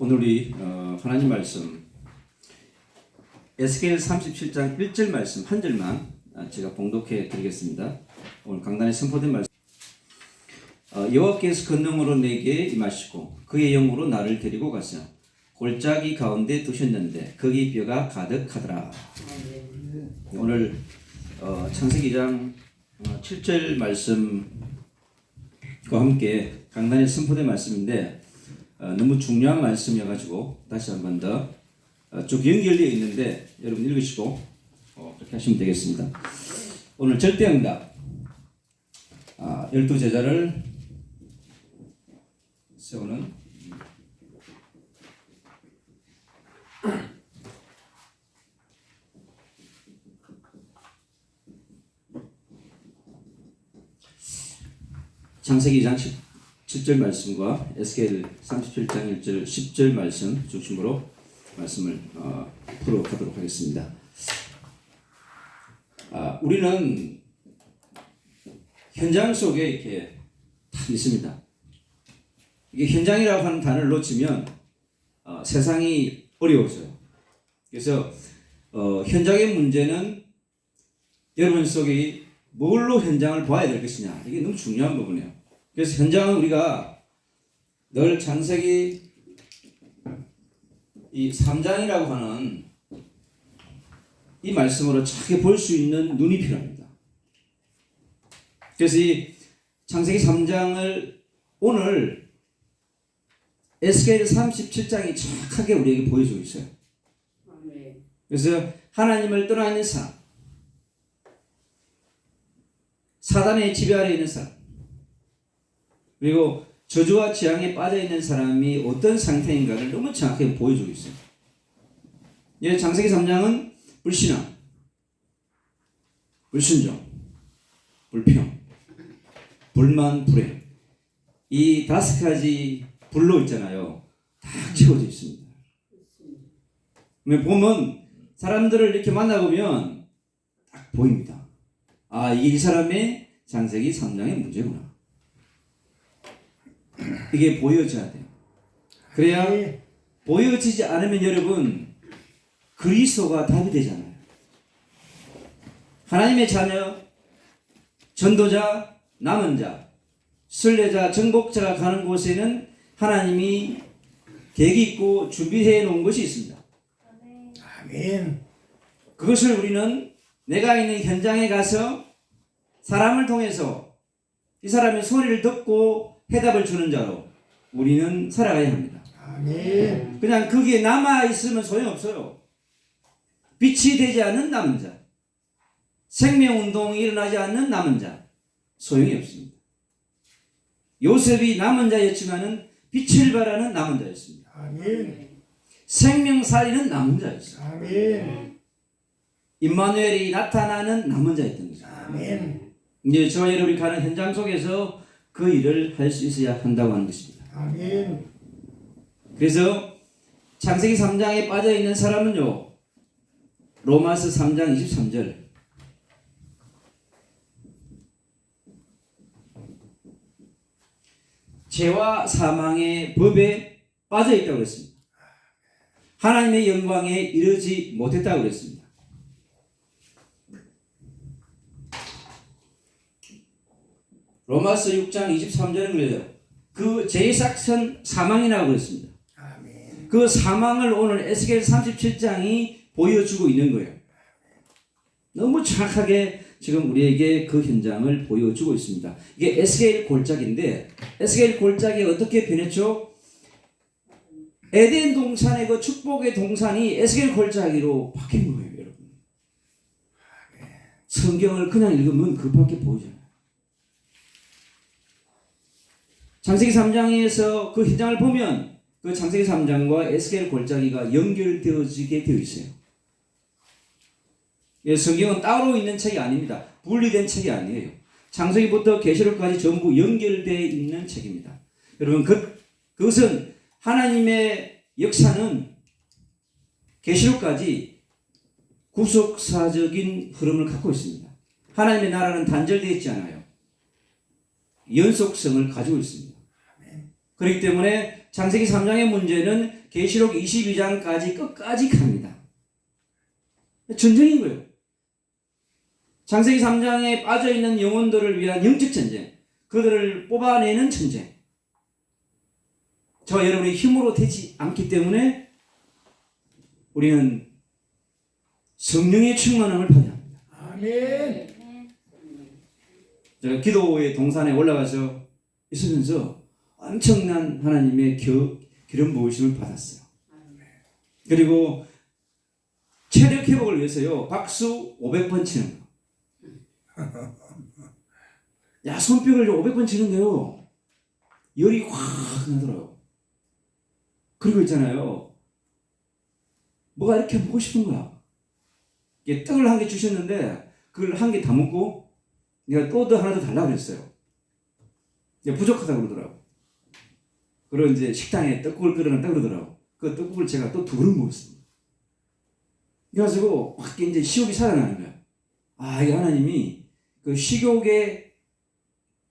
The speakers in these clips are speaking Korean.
오늘 우리 하나님 말씀 에스겔 37장 1절 말씀 한 절만 제가 봉독해 드리겠습니다. 오늘 강단에 선포된 말씀. 여호와께서 권능으로 내게 임하시고 그의 영으로 나를 데리고 가서 골짜기 가운데 두셨는데 거기 뼈가 가득하더라. 오늘 창세기 2장 7절 말씀과 함께 강단에 선포된 말씀인데 너무 중요한 말씀이어가지고 다시 한 번 더 쭉 연결되어 있는데 여러분 읽으시고 그렇게 하시면 되겠습니다. 오늘 절대응답 12제자를 세우는 창세기 2장 7절 말씀과 에스겔 37장 1절 10절 말씀 중심으로 말씀을 풀어가도록 하겠습니다. 우리는 현장 속에 이렇게 다 있습니다. 이게 현장이라고 하는 단어를 놓치면 세상이 어려워져요. 그래서 현장의 문제는 여러분 속에 뭘로 현장을 봐야 될 것이냐, 이게 너무 중요한 부분이에요. 그래서 현장은 우리가 늘 창세기 이 3장이라고 하는 이 말씀으로 자기 볼 수 있는 눈이 필요합니다. 그래서 이 창세기 3장을 오늘 에스겔 37장이 정확하게 우리에게 보여주고 있어요. 그래서 하나님을 떠나 있는 사람, 사단의 지배 아래 있는 사람, 그리고 저주와 재앙에 빠져있는 사람이 어떤 상태인가를 너무 정확하게 보여주고 있어요. 창세기 3장은 불신앙, 불순종, 불평, 불만, 불행, 이 5가지 불로 있잖아요. 다 채워져 있습니다. 보면 사람들을 이렇게 만나보면 딱 보입니다. 이 사람의 창세기 3장의 문제구나. 이게 보여져야 돼요. 그래야 보여지지 않으면 여러분 그리스도가 답이 되잖아요. 하나님의 자녀, 전도자, 남은 자, 순례자, 정복자가 가는 곳에는 하나님이 계획이 있고 준비해 놓은 것이 있습니다. 아멘. 그것을 우리는 내가 있는 현장에 가서 사람을 통해서 이 사람의 소리를 듣고 해답을 주는 자로 우리는 살아가야 합니다. 아멘. 그냥 거기에 남아 있으면 소용없어요. 빛이 되지 않는 남은 자, 생명운동이 일어나지 않는 남은 자, 소용이 없습니다. 요셉이 남은 자였지만은 빛을 발하는 남은 자였습니다. 아멘. 생명 살리는 남은 자였어요. 아멘. 임마누엘이 나타나는 남은 자였던 거죠. 아멘. 이제 저와 여러분이 가는 현장 속에서 그 일을 할 수 있어야 한다고 하는 것입니다. 아멘. 그래서 창세기 3장에 빠져있는 사람은요, 로마서 3장 23절 죄와 사망의 법에 빠져있다고 그랬습니다. 하나님의 영광에 이르지 못했다고 그랬습니다. 로마서 6장 23절은 그래요. 그 죄의 삭선 사망이라고 그랬습니다. 아멘. 그 사망을 오늘 에스겔 37장이 보여주고 있는 거예요. 너무 정확하게 지금 우리에게 그 현장을 보여주고 있습니다. 이게 에스겔 골짜기인데, 에스겔 골짜기가 어떻게 변했죠? 에덴 동산의 그 축복의 동산이 에스겔 골짜기로 바뀐 거예요, 여러분. 성경을 그냥 읽으면 그밖에 보이잖아요. 창세기 3장에서 그 현장을 보면 그 창세기 3장과 에스겔 골짜기가 연결되어지게 되어 있어요. 성경은 따로 있는 책이 아닙니다. 분리된 책이 아니에요. 창세기부터 계시록까지 전부 연결되어 있는 책입니다. 여러분 그것은 하나님의 역사는 계시록까지 구속사적인 흐름을 갖고 있습니다. 하나님의 나라는 단절되어 있지 않아요. 연속성을 가지고 있습니다. 그렇기 때문에 창세기 3장의 문제는 계시록 22장까지 끝까지 갑니다. 전쟁인 거예요. 창세기 3장에 빠져있는 영혼들을 위한 영적 전쟁, 그들을 뽑아내는 전쟁. 저와 여러분의 힘으로 되지 않기 때문에 우리는 성령의 충만함을 받아야 합니다. 아멘. 제가 기도의 동산에 올라가서 있으면서 엄청난 하나님의 기름 부으심을 받았어요. 그리고 체력 회복을 위해서요, 박수 500번 치는 거. 야, 손뼉을 500번 치는데요, 열이 확 나더라고요. 그리고 있잖아요, 뭐가 이렇게 먹고 싶은 거야. 이게 떡을 한 개 주셨는데 그걸 한 개 다 먹고 내가 또 하나 더 달라고 그랬어요. 이제 부족하다고 그러더라고. 그리고 이제 식당에 떡국을 끓여놨다 그러더라고. 그 떡국을 제가 또 2그릇 먹었습니다. 그래가지고 확 이제 식욕이 살아나는 거야. 아, 이게 하나님이 그 식욕에,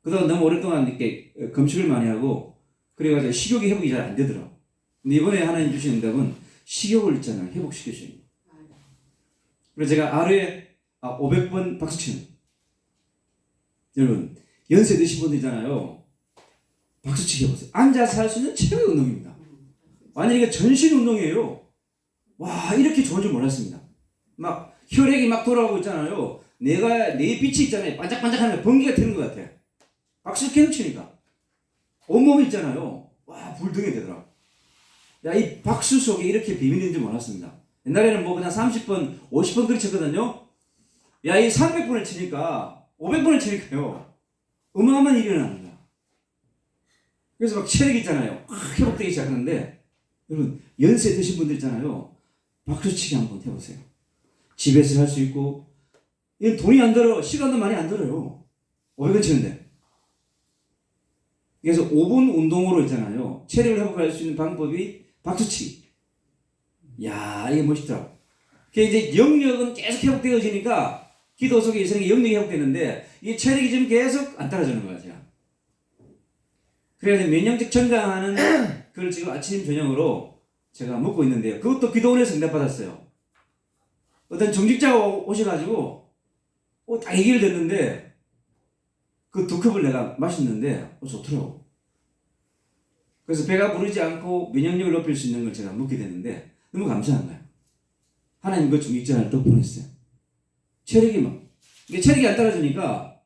그동안 너무 오랫동안 이렇게 금식을 많이 하고 그래가지고 식욕이 회복이 잘 안 되더라고. 근데 이번에 하나님 주신 응답은 식욕을 있잖아요, 회복시켜주는 거예요. 그래서 제가 하루에 500번 박수 치는 거예요. 여러분, 연세 드신 분들이잖아요, 박수치기 해보세요. 앉아서 할 수 있는 최고의 운동입니다. 완전히 이게 전신 운동이에요. 와, 이렇게 좋은 줄 몰랐습니다. 막 혈액이 막 돌아가고 있잖아요. 내 빛이 있잖아요. 반짝반짝하면 번개가 되는 것 같아. 박수 계속 치니까 온몸이 있잖아요. 와, 불등이 되더라. 야, 이 박수 속에 이렇게 비밀이 있는 줄 몰랐습니다. 옛날에는 뭐 그냥 30번, 50번 그렇게 쳤거든요. 야, 이 300번을 치니까, 500번을 치니까요, 어마어마한 일이 일어나는 거야. 그래서 막 체력이 있잖아요, 확 회복되기 시작하는데, 여러분, 연세 드신 분들 있잖아요, 박수치기 한번 해보세요. 집에서 할 수 있고, 이건 돈이 안 들어, 시간도 많이 안 들어요. 500원 치는데. 그래서 5분 운동으로 있잖아요, 체력을 회복할 수 있는 방법이 박수치기. 야, 이게 멋있더라고. 그게 이제 영력은 계속 회복되어지니까 기도 속에 있으니까 영력이 회복되는데 이 체력이 지금 계속 안 따라주는 거야, 제가. 그래서 면역적 건강하는 그걸 지금 아침 저녁으로 제가 먹고 있는데요. 그것도 기도원에서 응답받았어요. 어떤 정직자가 오셔가지고 딱 해결됐는데 그 2컵을 내가 마셨는데 좋더라고. 그래서 배가 부르지 않고 면역력을 높일 수 있는 걸 제가 먹게 됐는데 너무 감사한 거예요. 하나님 그 중직자를 또 보냈어요. 이게 체력이 안 따라주니까,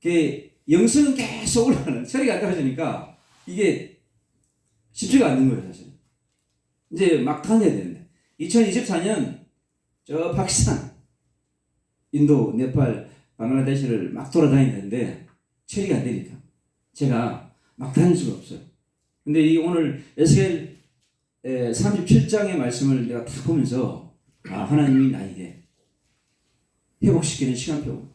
이게 영성은 계속 올라가는, 체력이 안 따라주니까, 이게 쉽지가 않는 거예요, 사실. 이제 막 다녀야 되는데. 2024년, 저 파키스탄, 인도, 네팔, 방글라데시를 막 돌아다니는데, 체력이 안 되니까. 제가 막 다닐 수가 없어요. 근데 이 오늘 에스겔 37장의 말씀을 내가 다 보면서, 하나님이 나에게 회복시키는 시간표.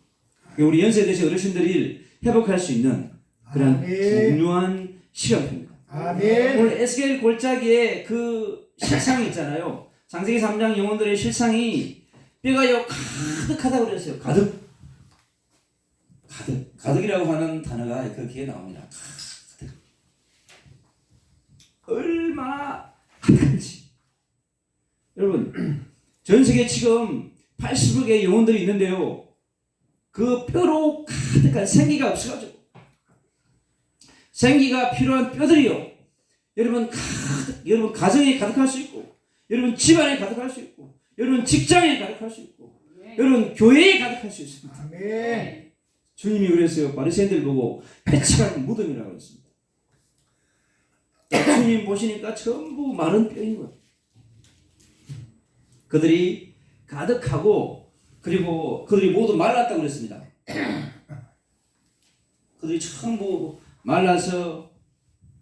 우리 연세 드신 어르신들이 회복할 수 있는 그런 아멘. 중요한 시간표입니다. 아멘. 오늘 에스겔 골짜기에 그 실상이 있잖아요. 창세기 3장 영혼들의 실상이 뼈가 가득하다고 그랬어요. 가득이라고 하는 단어가 거기에 나옵니다. 가득. 얼마나 가득한지. 여러분, 전 세계 지금 80억의 영혼들이 있는데요, 그 뼈로 가득한, 생기가 없어가지고 생기가 필요한 뼈들이요, 여러분 여러분 가정에 가득할 수 있고, 여러분 집안에 가득할 수 있고, 여러분 직장에 가득할 수 있고, 여러분 교회에 가득할 수 있습니다. 아멘. 주님이 그랬어요. 바리새인들 보고 패치가 무덤이라고 했습니다. 주님 보시니까 전부 마른 뼈인 거예요. 그들이 가득하고, 그리고 그들이 모두 말랐다고 그랬습니다. 그들이 전부 말라서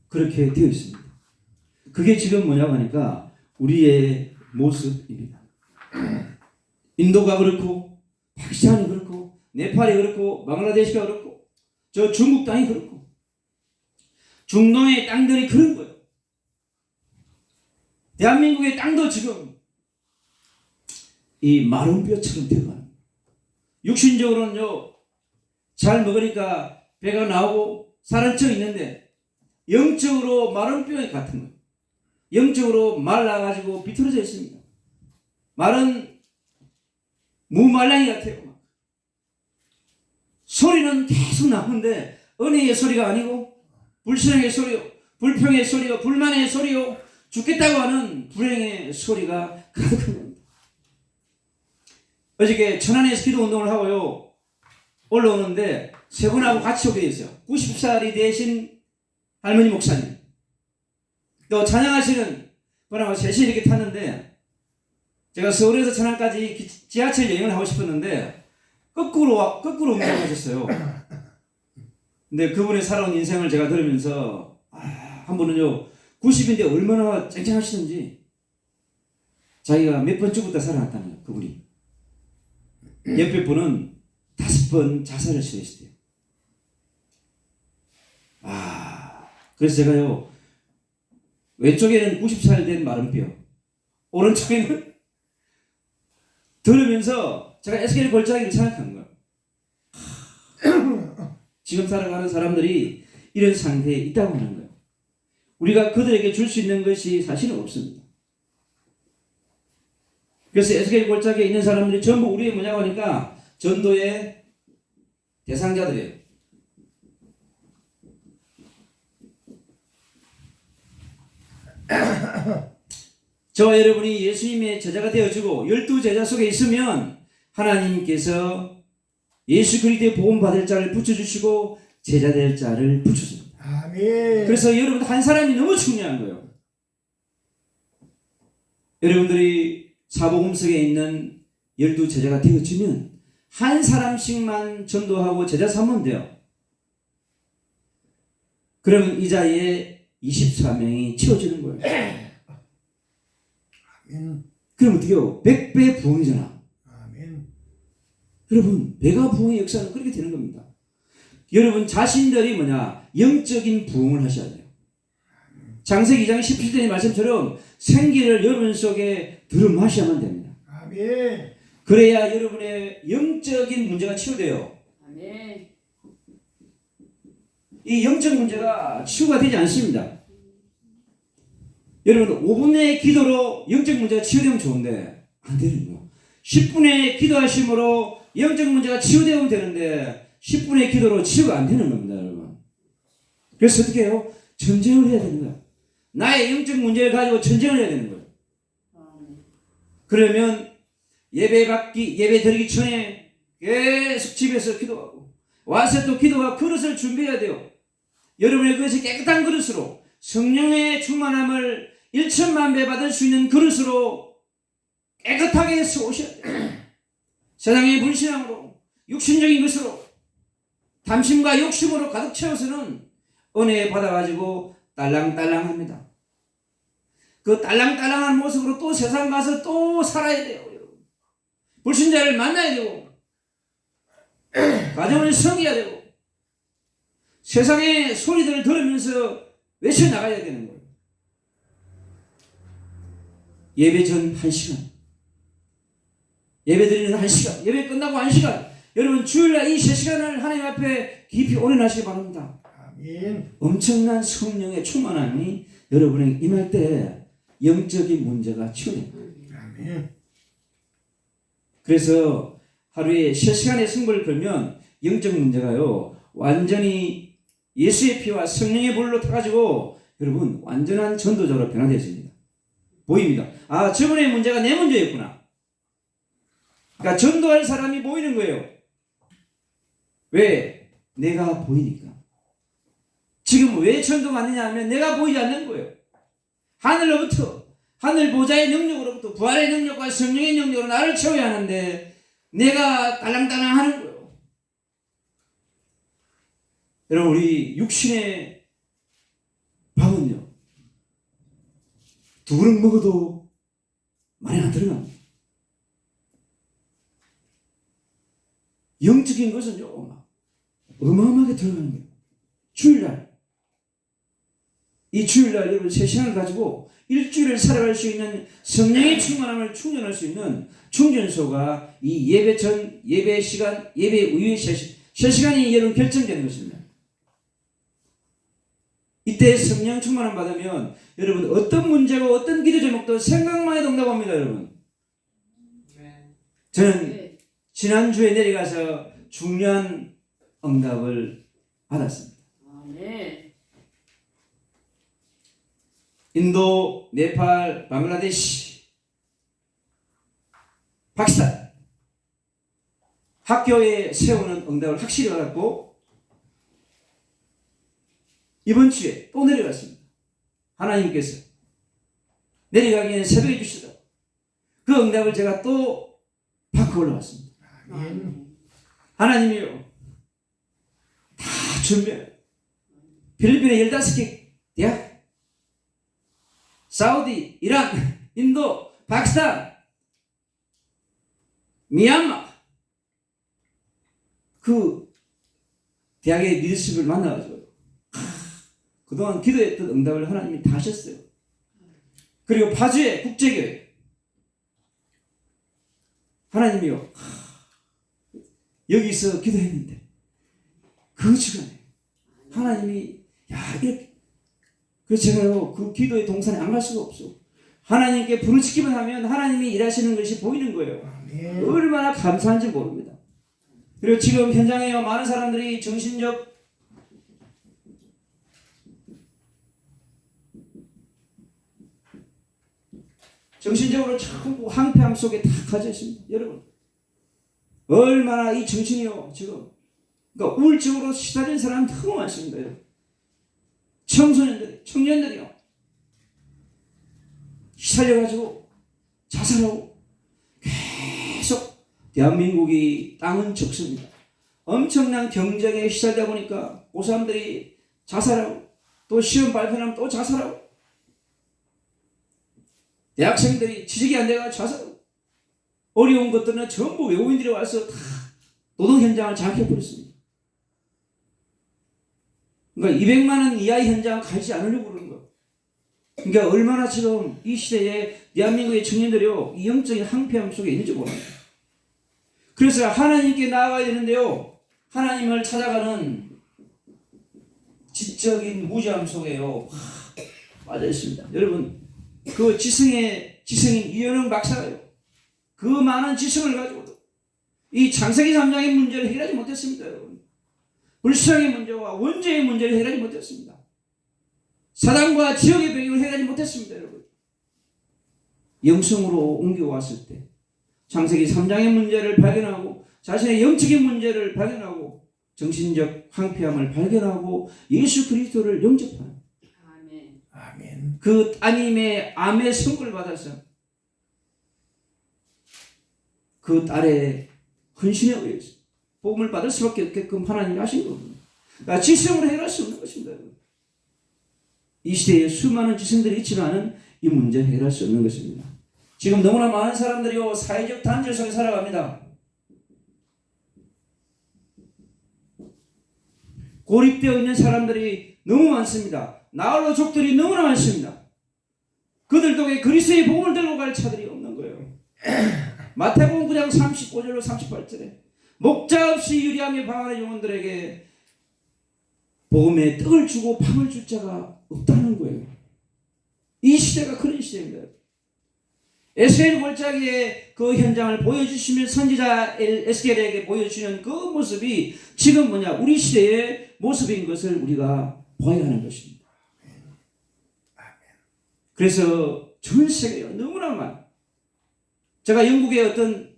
그렇게 되어 있습니다. 그게 지금 뭐냐고 하니까 우리의 모습입니다. 인도가 그렇고, 파키스탄이 그렇고, 네팔이 그렇고, 방글라데시가 그렇고, 저 중국 땅이 그렇고, 중동의 땅들이 그런 거예요. 대한민국의 땅도 지금 이 마른 뼈처럼 되어가는, 육신적으로는요 잘 먹으니까 배가 나오고 살은 쪄 있는데 영적으로 마른 뼈 같은 거예요. 영적으로 말라가지고 비틀어져 있습니다. 말은 무말랭이 같아요. 소리는 계속 나오는데 은혜의 소리가 아니고 불신앙의 소리요, 불평의 소리요, 불만의 소리요, 죽겠다고 하는 불행의 소리가 가득한 겁니다. 어저께 천안에서 기도 운동을 하고요 올라오는데 세 분하고 같이 오게 됐어요. 90살이 되신 할머니 목사님, 또 찬양하시는 분하고 셋이 이렇게 탔는데, 제가 서울에서 천안까지 지하철 여행을 하고 싶었는데 거꾸로 운전하셨어요. 근데 그분의 살아온 인생을 제가 들으면서 한 분은요 90인데 얼마나 쨍쨍하시는지, 자기가 몇 번 죽었다 살아났다는 거예요. 그분이. 옆에 분은 5번 자살을 시도했대요. 그래서 제가요 왼쪽에는 90살 된 마른 뼈, 오른쪽에는 들으면서 제가 에스겔 골짜기를 생각한 거예요. 지금 살아가는 사람들이 이런 상태에 있다고 하는 거예요. 우리가 그들에게 줄 수 있는 것이 사실은 없습니다. 그래서 에스겔 골짜기에 있는 사람들이 전부 우리의 뭐냐고 하니까 전도의 대상자들이에요. 저와 여러분이 예수님의 제자가 되어주고 12제자 속에 있으면 하나님께서 예수 그리스도의 복음 받을 자를 붙여주시고 제자 될 자를 붙여줍니다. 아멘. 그래서 여러분 한 사람이 너무 중요한 거예요. 여러분들이 사복음 속에 있는 12제자가 되어지면 한 사람씩만 전도하고 제자 삼으면 돼요. 그러면 이 자리에 24명이 채워지는 거예요. 아멘. 그럼 어떻게 해요? 100배 부흥이잖아. 아멘. 여러분, 배가 부흥의 역사는 그렇게 되는 겁니다. 여러분 자신들이 뭐냐? 영적인 부흥을 하셔야 돼요. 창세기 2장 17절의 말씀처럼 생기를 여러분 속에 들어마셔야만 됩니다. 아멘. 그래야 여러분의 영적인 문제가 치유돼요. 아멘. 이 영적 문제가 치유가 되지 않습니다. 여러분 5분의 기도로 영적 문제가 치유되면 좋은데 안 되는 거예요. 10분의 기도하심으로 영적 문제가 치유되면 되는데 10분의 기도로 치유가 안 되는 겁니다, 여러분. 그래서 어떻게 해요? 전쟁을 해야 되는 거예요. 나의 영적 문제를 가지고 전쟁을 해야 되는 거예요. 그러면 예배 드리기 전에 계속 집에서 기도하고 와서 또 기도와 그릇을 준비해야 돼요. 여러분의 그릇이 깨끗한 그릇으로 성령의 충만함을 1천만 배 받을 수 있는 그릇으로 깨끗하게 해서 오셔야 돼요. 세상의 불신앙으로 육신적인 것으로 탐심과 욕심으로 가득 채워서는 은혜 받아가지고 딸랑딸랑합니다. 그 딸랑딸랑한 모습으로 또 세상 가서 또 살아야 돼요. 여러분. 불신자를 만나야 되고 가정을 섬겨야 되고 세상의 소리들을 들으면서 외쳐나가야 되는 거예요. 예배 전 1시간, 예배 드리는 1시간, 예배 끝나고 1시간, 여러분 주일날 이 3시간을 하나님 앞에 깊이 올인하시기 바랍니다. 아멘. 엄청난 성령의 충만함이 여러분에게 임할 때 영적인 문제가 치유됩니다. 아멘. 그래서 하루에 3시간의 승부를 걸면 영적 문제가요 완전히 예수의 피와 성령의 불로 타가지고 여러분 완전한 전도자로 변화되어집니다. 보입니다. 아, 저번에 문제가 내 문제였구나. 그러니까 전도할 사람이 보이는 거예요. 왜? 내가 보이니까. 지금 왜 전도가 안 되냐 하면 내가 보이지 않는 거예요. 하늘로부터, 하늘 보좌의 능력으로부터 부활의 능력과 성령의 능력으로 나를 채워야 하는데 내가 딸랑딸랑 하는 거예요. 여러분 우리 육신의 밥은요 2그릇 먹어도 많이 안 들어갑니다. 영적인 것은요 어마어마하게 들어가는 거예요. 주일날 이 주일날 여러분 3시간을 가지고 일주일을 살아갈 수 있는 성령의 충만함을 충전할 수 있는 충전소가 이 예배 전, 예배 시간, 예배 이후의 3시간이 여러분 결정되는 것입니다. 이때 성령 충만을 받으면 여러분 어떤 문제고 어떤 기도 제목도 생각만 해도 응답합니다. 여러분. 저는 지난주에 내려가서 중요한 응답을 받았습니다. 인도, 네팔, 방글라데시, 파키스탄 학교에 세우는 응답을 확실히 받았고 이번 주에 또 내려갔습니다. 하나님께서 내려가기에는 새벽에 주시다. 그 응답을 제가 또 받고 올라왔습니다. 아멘. 하나님이요 다 준비해요. 필리핀의 15개 대학, 사우디, 이란, 인도, 파키스탄, 미얀마 그 대학의 리더십을 만나가지고 그동안 기도했던 응답을 하나님이 다 하셨어요. 그리고 파주의 국제교회 하나님이요 여기서 기도했는데 그 시간에 하나님이 이렇게 그래서 제가요 그 기도의 동산에 안 갈 수가 없어. 하나님께 부르짖기만 하면 하나님이 일하시는 것이 보이는 거예요. 아멘. 얼마나 감사한지 모릅니다. 그리고 지금 현장에 많은 사람들이 정신적으로 전부 황폐함 속에 다 가져 있습니다. 여러분 얼마나 이 정신이요 지금 그러니까 우울증으로 시달린 사람 너무 많습니다. 여러분. 청소년들, 청년들이요 시달려가지고 자살하고 계속 대한민국이 땅은 적습니다. 엄청난 경쟁에 시달리다 보니까 그 사람들이 자살하고 또 시험 발표하면 또 자살하고 대학생들이 취직이 안 돼가 자살하고 어려운 것들은 전부 외국인들이 와서 다 노동 현장을 장악해버렸습니다. 그러니까 200만 원 이하의 현장 가지 않으려고 그러는 거예요. 그러니까 얼마나 지금 이 시대에 대한민국의 청년들이요 이 영적인 황폐함 속에 있는지 모릅니다. 그래서 하나님께 나아가야 되는데요 하나님을 찾아가는 지적인 무지함 속에요 빠져 있습니다. 여러분 그 지성인 이현웅 박사가요 그 많은 지성을 가지고도 이 창세기 3장의 문제를 해결하지 못했습니다. 여러분 불신앙의 문제와 원죄의 문제를 해결하지 못했습니다. 사단과 지역의 병을 해결하지 못했습니다. 여러분 영성으로 옮겨왔을 때 창세기 3장의 문제를 발견하고 자신의 영적인 문제를 발견하고 정신적 황폐함을 발견하고 예수 그리스도를 영접하는 아멘. 그 따님의 암의 선물을 받아서 그 딸의 헌신에 의해서 복음을 받을 수밖에 없게끔 하나님이 하신 겁니다. 그러니까 지성으로 해결할 수 없는 것입니다. 이 시대에 수많은 지성들이 있지만은 이 문제는 해결할 수 없는 것입니다. 지금 너무나 많은 사람들이 사회적 단절 속에 살아갑니다. 고립되어 있는 사람들이 너무 많습니다. 나홀로족들이 너무나 많습니다. 그들도 왜 그리스도의 복음을 들고 갈 차들이 없는 거예요. 마태복음 9장 35절로 38절에 목자 없이 유리함에 방하는 영혼들에게 복음의 떡을 주고 밥을 줄 자가 없다는 거예요. 이 시대가 그런 시대입니다. 에스겔 골짜기에 그 현장을 보여주시면 선지자 에스겔에게 보여주시는 그 모습이 지금 우리 시대의 모습인 것을 우리가 보아야 하는 것입니다. 그래서 전 세계에 너무나 많아. 제가 영국의 어떤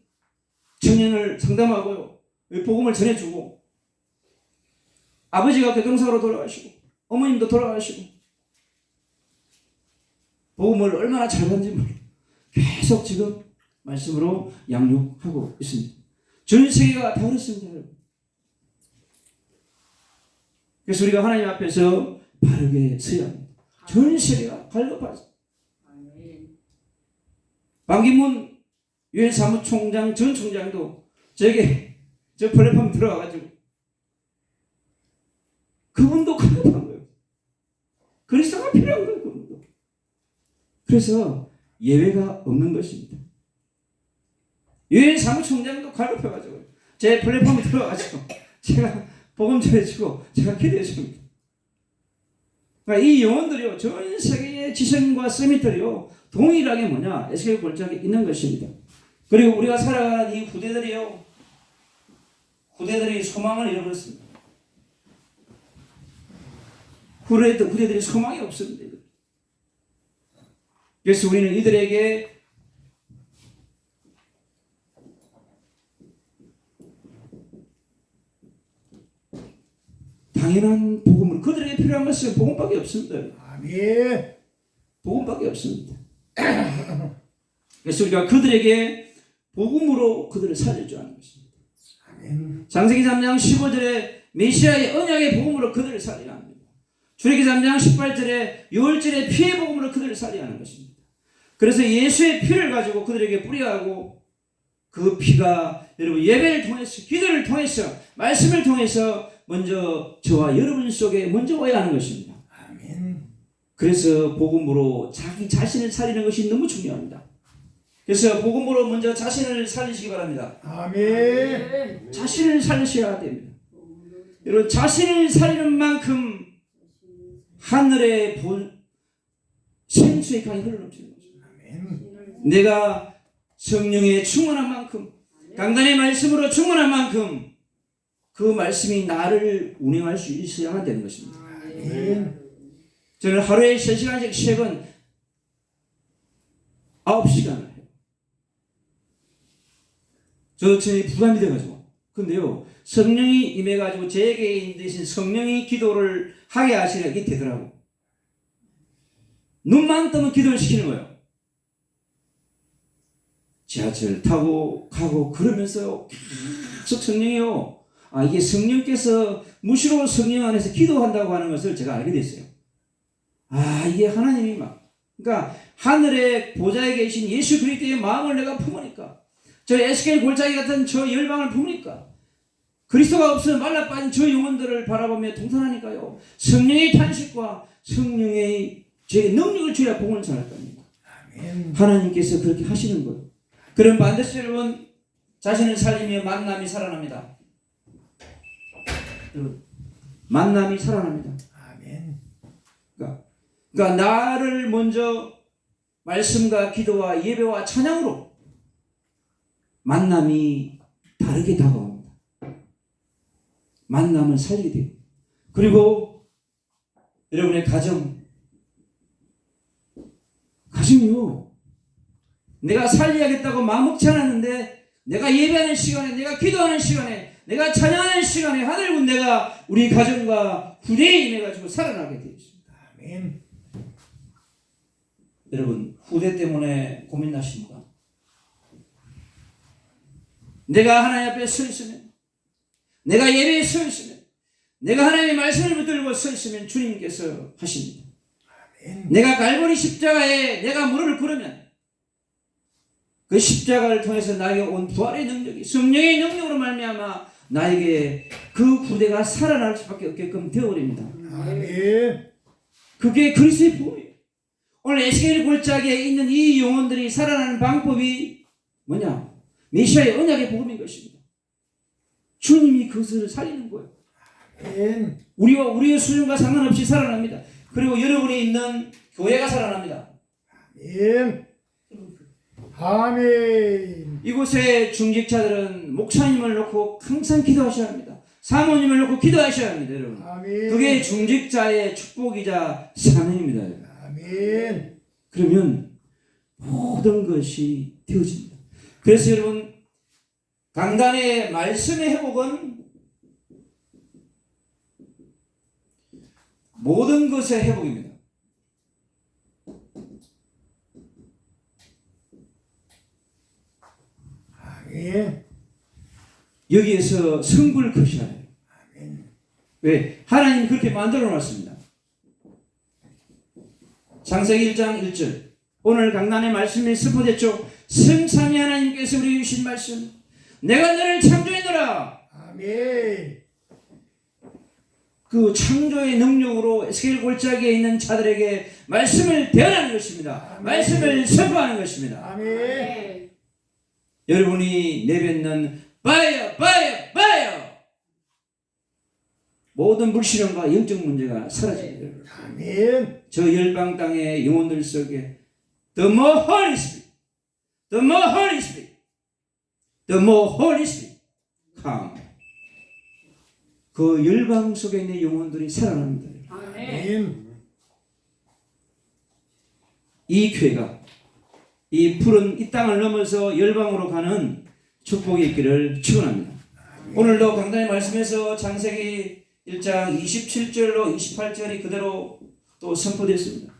청년을 상담하고요. 복음을 전해주고 아버지가 교통사고로 돌아가시고 어머님도 돌아가시고 복음을 얼마나 잘 받는지 모르겠어요. 계속 지금 말씀으로 양육하고 있습니다. 전 세계가 다 그렇습니다. 여러분. 그래서 우리가 하나님 앞에서 바르게 서야 합니다. 전 세계가 갈급하죠. 반기문 유엔 사무총장 전 총장도 저에게 저 플랫폼 들어가가지고 그분도 갈급한 거예요. 그리스도가 필요한 거예요. 그분도. 그래서 예외가 없는 것입니다. 유엔 사무총장도 갈급해가지고 제 플랫폼에 들어가가지고 제가 복음 전해주고 제가 기도해 줍니다. 그러니까 이 영혼들이요, 전 세계의 지성과 서밋들이요, 동일하게 뭐냐, 에스겔 골짜기에 있는 것입니다. 그리고 우리가 살아가는 이 후대들이요, 후대들이 소망을 잃어버렸습니다. 후대들이 소망이 없습니다. 그래서 우리는 이들에게 당연한 복음을, 그들에게 필요한 것은 복음밖에 없습니다. 아멘. 복음밖에 없습니다. 그래서 우리가 그들에게 복음으로 그들을 살려줘야 하는 것입니다. 아멘. 창세기 3장 15절에 메시아의 언약의 복음으로 그들을 살려야 합니다. 출애굽기 3장 18절에 유월절의 피의 복음으로 그들을 살려야 하는 것입니다. 그래서 예수의 피를 가지고 그들에게 뿌려하고 그 피가 여러분 예배를 통해서, 기도를 통해서, 말씀을 통해서 먼저 저와 여러분 속에 먼저 와야 하는 것입니다. 아멘. 그래서 복음으로 자기 자신을 살리는 것이 너무 중요합니다. 그래서 복음으로 먼저 자신을 살리시기 바랍니다. 아멘. 자신을 살리셔야 됩니다. 여러분, 자신을 살리는 만큼 하늘의 생수의 강이 흘러넘치는 것입니다. 아멘. 내가 성령에 충만한 만큼, 강단의 말씀으로 충만한 만큼 그 말씀이 나를 운행할 수 있어야만 되는 것입니다. 아멘. 저는 하루에 3시간씩 책은 9시간을 해요. 저는 부담이 돼가지고. 근데요, 성령이 임해가지고 제게 인되신 성령이 기도를 하게 하시는 게 되더라고. 눈만 뜨면 기도를 시키는 거예요. 지하철 타고 가고 그러면서 계속 성령이요. 이게 성령께서 무시로 성령 안에서 기도한다고 하는 것을 제가 알게 됐어요. 이게 하나님이 그러니까 하늘의 보좌에 계신 예수 그리스도의 마음을 내가 품으니까, 저 에스겔 골짜기 같은 저 열방을 품으니까, 그리스도가 없으면 말라빠진 저 영혼들을 바라보며 동탄하니까요, 성령의 탄식과 성령의 제 능력을 주야 복을 전할 겁니다. 아멘. 하나님께서 그렇게 하시는 거예요. 그럼 반드시 여러분, 자신을 살리며 만남이 살아납니다. 만남이 살아납니다. 아멘. 그러니까 나를 먼저 말씀과 기도와 예배와 찬양으로 만남이 다르게 다가옵니다. 만남을 살리게 돼요. 그리고 여러분의 가정이요. 내가 살려야겠다고 마음먹지 않았는데, 내가 예배하는 시간에, 내가 기도하는 시간에, 내가 찬양하는 시간에 하늘 군대가 우리 가정과 후대에 임해가지고 살아나게 되어 있습니다. 아멘. 여러분, 후대 때문에 고민나십니까? 내가 하나님 앞에 서 있으면, 내가 예배에 서 있으면, 내가 하나님의 말씀을 붙들고 서 있으면 주님께서 하십니다. 아멘. 내가 갈보리 십자가에 내가 무릎을 꿇으면 그 십자가를 통해서 나에게 온 부활의 능력이, 성령의 능력으로 말미암아 나에게 그 부대가 살아날 수밖에 없게끔 되어버립니다. 아멘. 그게 그리스도의 복음이에요. 오늘 에스겔 골짜기에 있는 이 영혼들이 살아나는 방법이 뭐냐? 메시아의 언약의 복음인 것입니다. 주님이 그것을 살리는 거예요. 아멘. 우리의 수준과 상관없이 살아납니다. 그리고 여러분이 있는 교회가 살아납니다. 아멘. 아멘. 이곳의 중직자들은 목사님을 놓고 항상 기도하셔야 합니다. 사모님을 놓고 기도하셔야 합니다, 여러분. 아멘. 그게 중직자의 축복이자 사명입니다, 여러분. 아멘. 그러면 모든 것이 되어집니다. 그래서 여러분, 강단의 말씀의 회복은 모든 것의 회복입니다. 아멘. 여기에서 성불을 거셔야 해요. 아멘. 왜? 하나님이 그렇게 만들어 놨습니다. 창세기 1장 1절. 오늘 강단의 말씀이 선포됐죠. 성삼위 하나님께서 우리에게 주신 말씀. 내가 너를 창조했노라. 아멘. 그 창조의 능력으로 에스겔 골짜기에 있는 자들에게 말씀을 대언하는 것입니다. 아멘. 말씀을 선포하는 것입니다. 아멘. 여러분이 내뱉는 파이어 파이어 파이어, 모든 불신앙과 영적 문제가 사라집니다. 아멘. 저 열방 땅의 영혼들 속에 The more Holy Spirit, The more Holy Spirit, The more Holy Spirit come. 그 열방 속에 있는 영혼들이 살아납니다. 아멘. 이 교회가 이 푸른 이 땅을 넘어서 열방으로 가는 축복이 있기를 축원합니다. 오늘도 강단의 말씀에서 창세기 1장 27절로 28절이 그대로 또 선포됐습니다.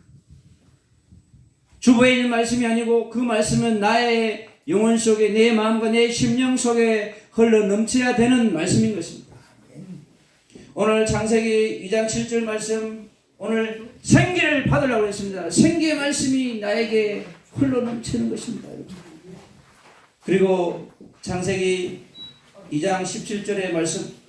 주보에 있는 말씀이 아니고 그 말씀은 나의 영혼 속에 내 마음과 내 심령 속에 흘러 넘쳐야 되는 말씀인 것입니다. 오늘 창세기 2장 7절 말씀 오늘 생기를 받으려고 했습니다. 생기의 말씀이 나에게 흘러 넘치는 것입니다. 그리고 창세기 2장 17절의 말씀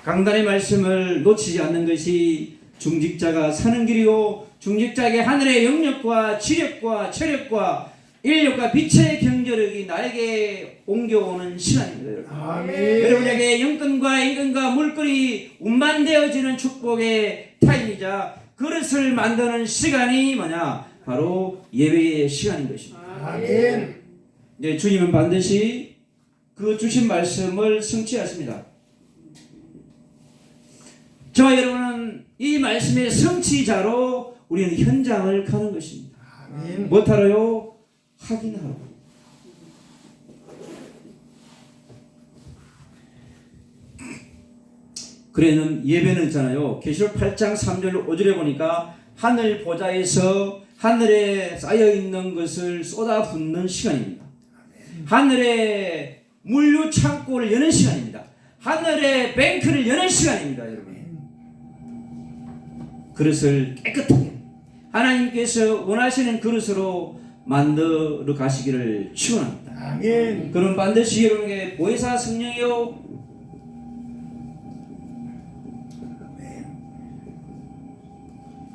강단의 말씀을 놓치지 않는 것이 중직자가 사는 길이고 중직자에게 하늘의 영역과 지력과 체력과 인력과 빛의 경제력이 나에게 옮겨오는 시간입니다. 여러분. 아멘. 여러분에게 영권과 인권과 물건이 운반되어지는 축복의 타임이자 그릇을 만드는 시간이 뭐냐? 바로 예배의 시간인 것입니다. 아멘. 네, 주님은 반드시 그 주신 말씀을 성취하십니다. 저와 여러분은 이 말씀의 성취자로 우리는 현장을 가는 것입니다. 아멘. 뭐하러요? 확인하러. 그래는 예배는 있잖아요. 계시록 8장 3절 5절에 보니까 하늘 보좌에서 하늘에 쌓여 있는 것을 쏟아붓는 시간입니다. 하늘에 물류 창고를 여는 시간입니다. 하늘의 뱅크를 여는 시간입니다, 여러분. 그릇을 깨끗하게 하나님께서 원하시는 그릇으로 만들어 가시기를 축원합니다. 아멘. 그럼 반드시 여러분에게 보혜사 성령이요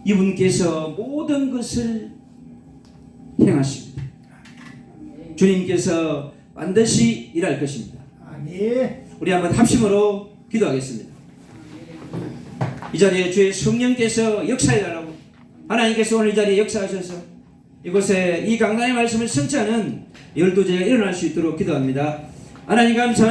이분께서 모든 것을 행하십니다. 주님께서 반드시 일할 것입니다. 아멘. 우리 한번 합심으로 기도하겠습니다. 이 자리에 주의 성령께서 역사해달라고 하나님께서 오늘 이 자리에 역사하셔서 이곳에 이 강단의 말씀을 성취하는 12제가 일어날 수 있도록 기도합니다. 하나님 감사합니다.